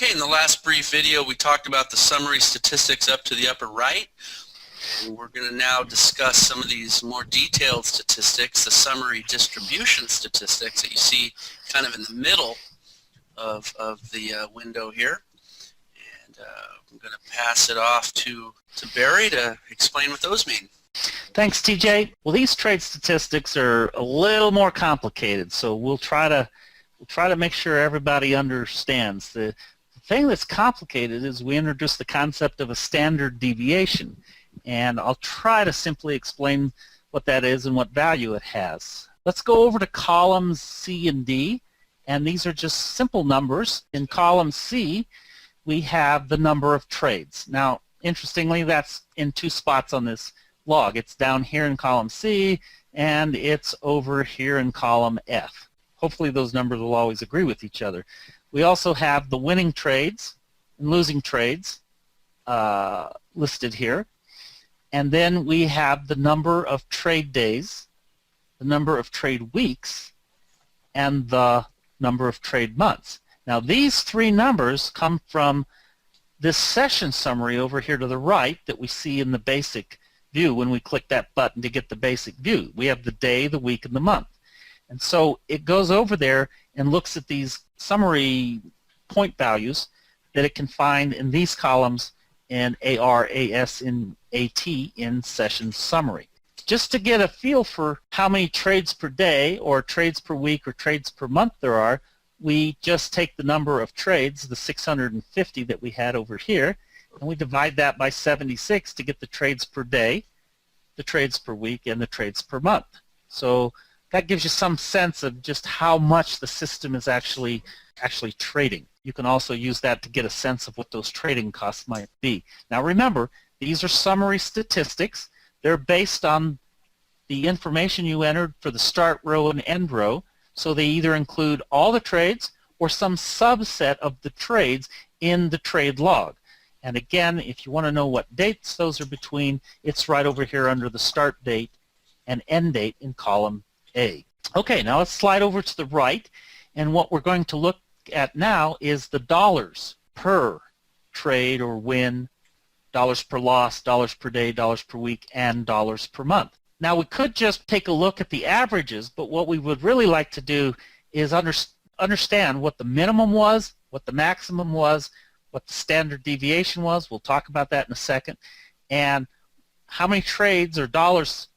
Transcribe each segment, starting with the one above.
Okay, in the last brief video we talked about the summary statistics up to the upper right, and we're going to now discuss some of these more detailed statistics, the summary distribution statistics that you see kind of in the middle of the window here. And I'm going to pass it off to Barry to explain what those mean. Thanks, TJ. Well, these trade statistics are a little more complicated, so we'll try to make sure everybody understands. The thing that's complicated is we introduce the concept of a standard deviation, and I'll try to simply explain what that is and what value it has. Let's go over to columns C and D, and these are just simple numbers. In column C, we have the number of trades. Now, interestingly, that's in two spots on this log. It's down here in column C, and it's over here in column F. Hopefully those numbers will always agree with each other. We also have the winning trades and losing trades listed here. And then we have the number of trade days, the number of trade weeks, and the number of trade months. Now these three numbers come from this session summary over here to the right that we see in the basic view when we click that button to get the basic view. We have the day, the week, and the month. And so it goes over there and looks at these summary point values that it can find in these columns in AR, AS, and AT in session summary. Just to get a feel for how many trades per day or trades per week or trades per month there are, we just take the number of trades, the 650 that we had over here, and we divide that by 76 to get the trades per day, the trades per week, and the trades per month. So that gives you some sense of just how much the system is actually trading. You can also use that to get a sense of what those trading costs might be. Now remember, these are summary statistics. They're based on the information you entered for the start row and end row, so they either include all the trades or some subset of the trades in the trade log. And again, if you want to know what dates those are between, it's right over here under the start date and end date in column A. Okay, now let's slide over to the right, and what we're going to look at now is the dollars per trade or win, dollars per loss, dollars per day, dollars per week, and dollars per month. Now we could just take a look at the averages, but what we would really like to do is understand what the minimum was, what the maximum was, what the standard deviation was. We'll talk about that in a second, and how many trades or dollars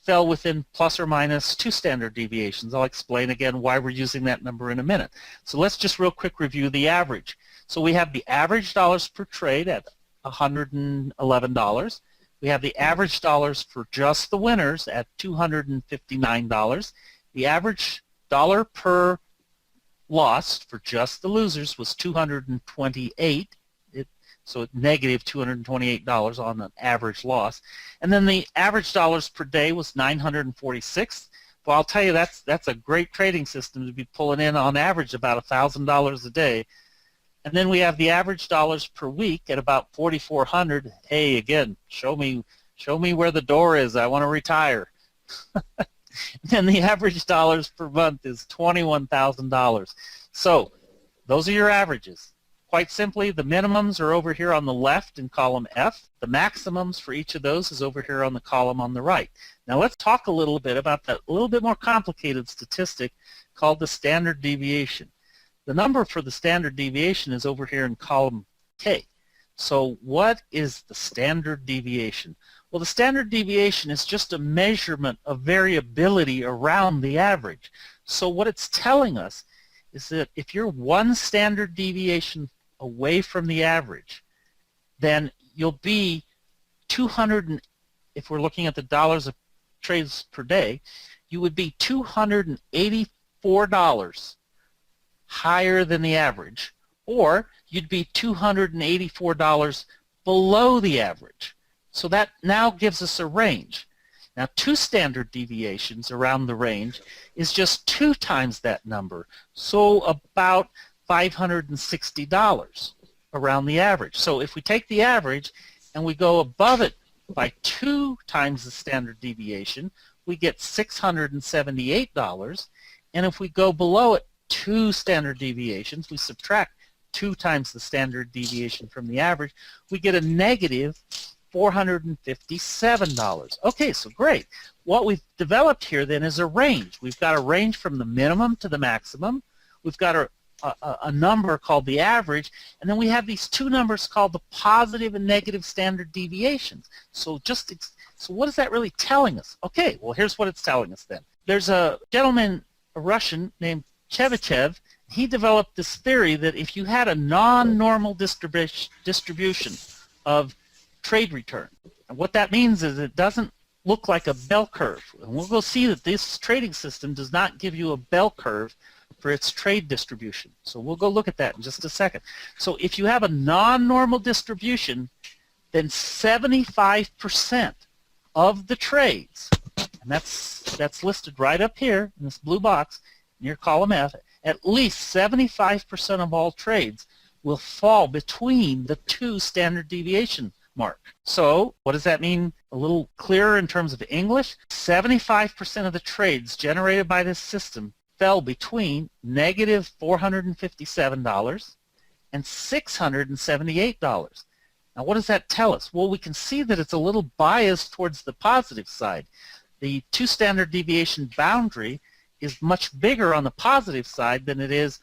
fell within plus or minus 2 standard deviations. I'll explain again why we're using that number in a minute. So let's just real quick review the average. So we have the average dollars per trade at $111. We have the average dollars for just the winners at $259. The average dollar per loss for just the losers was $228. So negative $228 on an average loss. And then the average dollars per day was 946. Well, I'll tell you, that's a great trading system to be pulling in on average about $1,000 a day. And then we have the average dollars per week at about 4,400. Hey, again, show me where the door is. I want to retire. And the average dollars per month is $21,000. So those are your averages. Quite simply, the minimums are over here on the left in column F. The maximums for each of those is over here on the column on the right. Now let's talk a little bit about that a little bit more complicated statistic called the standard deviation. The number for the standard deviation is over here in column K. So what is the standard deviation? Well, the standard deviation is just a measurement of variability around the average. So what it's telling us is that if you're one standard deviation away from the average, then you'll be 200, if we're looking at the dollars of trades per day, you would be $284 higher than the average, or you'd be $284 below the average. So that now gives us a range. Now 2 standard deviations around the range is just 2 times that number, so about $560 around the average. So if we take the average and we go above it by 2 times the standard deviation, we get $678, and if we go below it 2 standard deviations, we subtract 2 times the standard deviation from the average, we get a negative $457. Okay, so great. What we've developed here then is a range. We've got a range from the minimum to the maximum. We've got a number called the average, and then we have these 2 numbers called the positive and negative standard deviations. So what is that really telling us? Okay, well, here's what it's telling us then. There's a gentleman, a Russian named Chebyshev. He developed this theory that if you had a non-normal distribution of trade return, and what that means is it doesn't look like a bell curve. And we'll go see that this trading system does not give you a bell curve for its trade distribution. So we'll go look at that in just a second. So if you have a non-normal distribution, then 75% of the trades, and that's listed right up here in this blue box near column F, at least 75% of all trades will fall between the 2 standard deviation mark. So what does that mean? A little clearer in terms of English. 75% of the trades generated by this system fell between negative $457 and $678. Now what does that tell us? Well, we can see that it's a little biased towards the positive side. The 2 standard deviation boundary is much bigger on the positive side than it is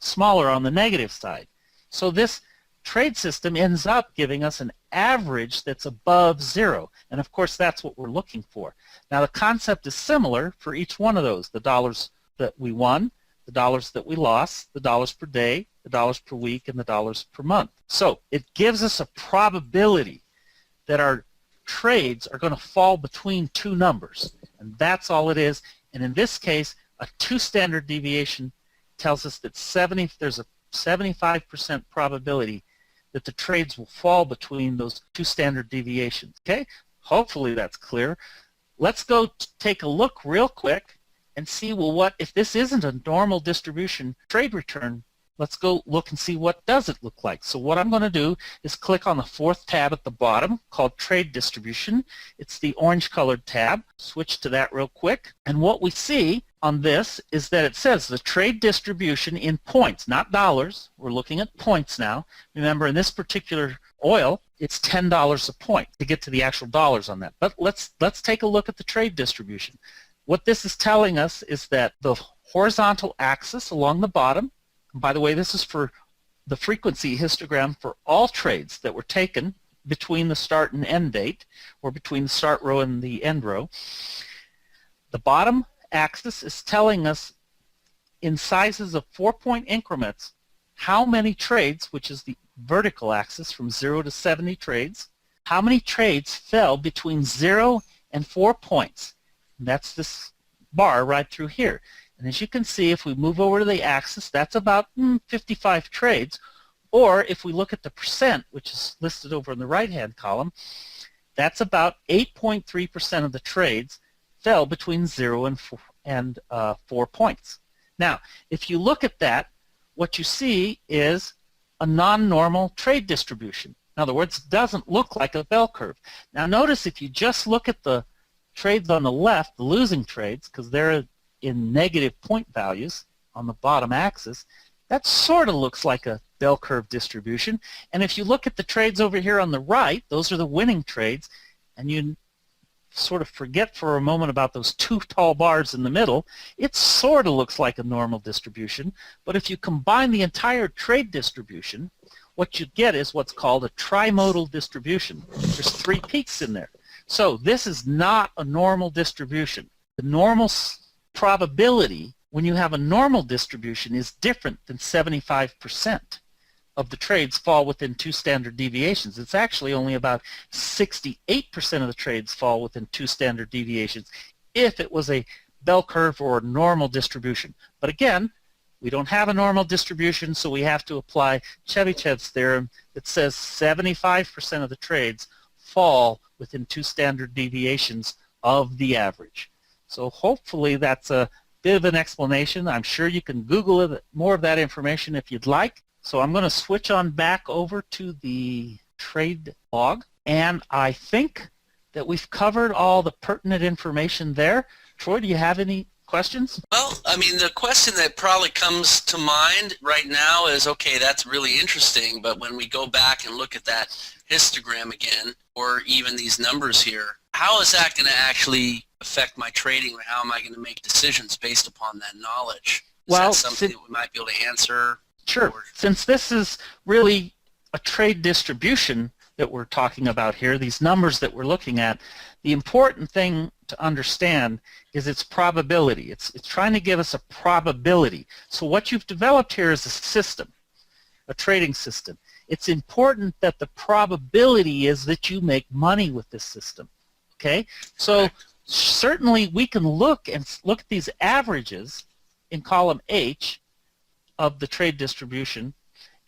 smaller on the negative side. So this trade system ends up giving us an average that's above 0. And of course that's what we're looking for. Now the concept is similar for each one of those. The dollars that we won, the dollars that we lost, the dollars per day, the dollars per week, and the dollars per month. So it gives us a probability that our trades are going to fall between 2 numbers. And that's all it is. And in this case, a 2 standard deviation tells us that there's a 75% probability that the trades will fall between those 2 standard deviations. Okay? Hopefully that's clear. Let's go take a look real quick and see, well, what if this isn't a normal distribution trade return? Let's go look and see what does it look like. So what I'm going to do is click on the 4th tab at the bottom called Trade Distribution. It's the orange colored tab. Switch to that real quick. And what we see on this is that it says the trade distribution in points, not dollars. We're looking at points now. Remember, in this particular oil, it's $10 a point to get to the actual dollars on that. But let's take a look at the trade distribution. What this is telling us is that the horizontal axis along the bottom, and by the way, this is for the frequency histogram for all trades that were taken between the start and end date, or between the start row and the end row. The bottom axis is telling us in sizes of 4-point increments how many trades, which is the vertical axis from 0 to 70 trades, how many trades fell between 0 and 4 points. And that's this bar right through here. And as you can see, if we move over to the axis, that's about 55 trades. Or if we look at the percent, which is listed over in the right-hand column, that's about 8.3% of the trades fell between 0 and 4 points. Now, if you look at that, what you see is a non-normal trade distribution. In other words, it doesn't look like a bell curve. Now notice if you just look at the trades on the left, the losing trades, because they're in negative point values on the bottom axis, that sort of looks like a bell curve distribution. And if you look at the trades over here on the right, those are the winning trades, and you sort of forget for a moment about those 2 tall bars in the middle, it sort of looks like a normal distribution. But if you combine the entire trade distribution, what you get is what's called a trimodal distribution. There's 3 peaks in there. So this is not a normal distribution. The normal probability when you have a normal distribution is different than 75% of the trades fall within 2 standard deviations. It's actually only about 68% of the trades fall within 2 standard deviations if it was a bell curve or a normal distribution. But again, we don't have a normal distribution, so we have to apply Chebyshev's theorem that says 75% of the trades fall within 2 standard deviations of the average. So hopefully that's a bit of an explanation. I'm sure you can Google it, more of that information if you'd like. So I'm going to switch on back over to the trade log, and I think that we've covered all the pertinent information there. Troy, do you have any questions? Well, I mean, the question that probably comes to mind right now is, okay, that's really interesting, but when we go back and look at that histogram again, or even these numbers here, how is that going to actually affect my trading, or how am I going to make decisions based upon that knowledge? Is Well, that something that we might be able to answer? Sure. Or... Since this is really a trade distribution that we're talking about here, these numbers that we're looking at, the important thing to understand is its probability. It's trying to give us a probability. So what you've developed here is a system, a trading system. It's important that the probability is that you make money with this system. Okay? So certainly we can look at these averages in column H of the trade distribution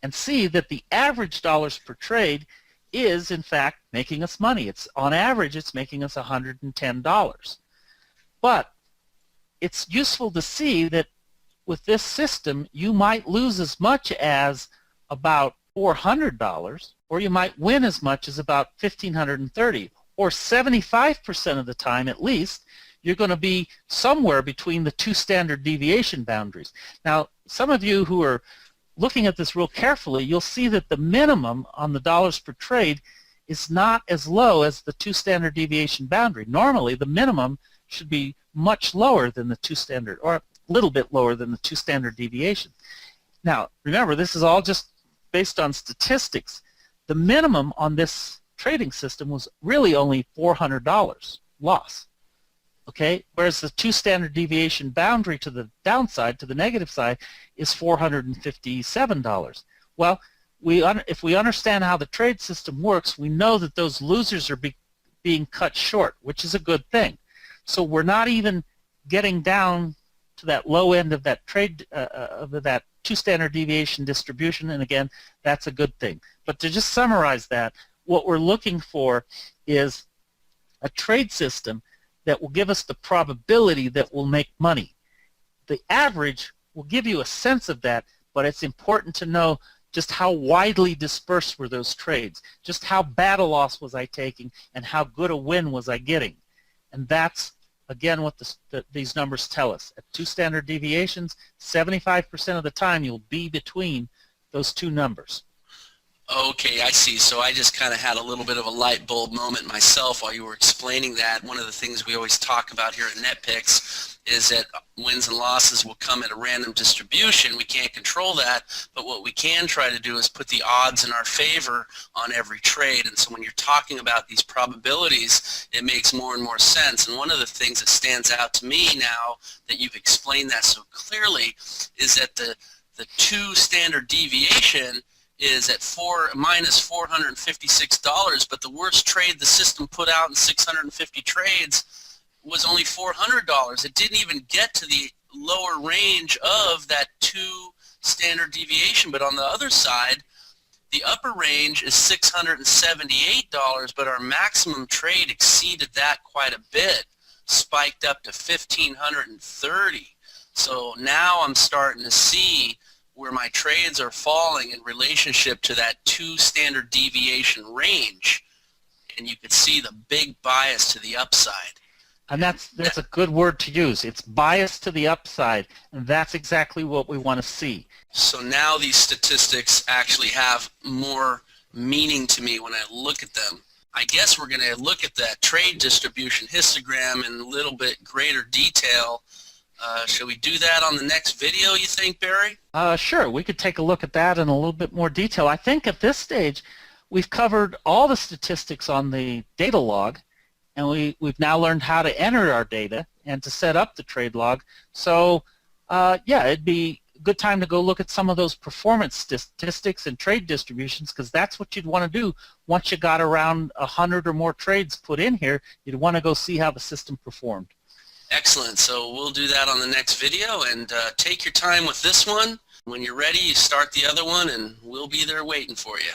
and see that the average dollars per trade is in fact making us money. It's on average it's making us $110. But it's useful to see that with this system you might lose as much as about $400, or you might win as much as about $1,530, or 75% of the time at least you're going to be somewhere between the two standard deviation boundaries. Now, some of you who are looking at this real carefully, you'll see that the minimum on the dollars per trade is not as low as the two standard deviation boundary. Normally, the minimum should be much lower than the two standard, or a little bit lower than the two standard deviation. Now, remember, this is all just based on statistics. The minimum on this trading system was really only $400 loss. Okay, whereas the two standard deviation boundary to the downside, to the negative side, is $457. Well, if we understand how the trade system works, we know that those losers are being cut short, which is a good thing. So we're not even getting down to that low end of that trade of that two standard deviation distribution, and again, that's a good thing. But to just summarize that, what we're looking for is a trade system that will give us the probability that we'll make money. The average will give you a sense of that, but it's important to know just how widely dispersed were those trades, just how bad a loss was I taking, and how good a win was I getting. And that's, again, what these numbers tell us. At two standard deviations, 75% of the time you'll be between those two numbers. Okay, I see. So I just kind of had a little bit of a light bulb moment myself while you were explaining that. One of the things we always talk about here at NetPicks is that wins and losses will come at a random distribution. We can't control that, but what we can try to do is put the odds in our favor on every trade. And so when you're talking about these probabilities, it makes more and more sense. And one of the things that stands out to me now that you've explained that so clearly is that the two standard deviation is at minus $456, but the worst trade the system put out in 650 trades was only $400. It didn't even get to the lower range of that two standard deviation. But on the other side, the upper range is $678, but our maximum trade exceeded that quite a bit, spiked up to $1,530. So now I'm starting to see where my trades are falling in relationship to that two standard deviation range, and you can see the big bias to the upside. And that's a good word to use. It's bias to the upside, and that's exactly what we want to see. So now these statistics actually have more meaning to me when I look at them. I guess we're going to look at that trade distribution histogram in a little bit greater detail. Shall we do that on the next video, you think, Barry? Sure. We could take a look at that in a little bit more detail. I think at this stage we've covered all the statistics on the data log, and we've now learned how to enter our data and to set up the trade log. So, yeah, it'd be a good time to go look at some of those performance statistics and trade distributions, because that's what you'd want to do once you got around 100 or more trades put in here. You'd want to go see how the system performed. Excellent. So we'll do that on the next video, and take your time with this one. When you're ready, you start the other one, and we'll be there waiting for you.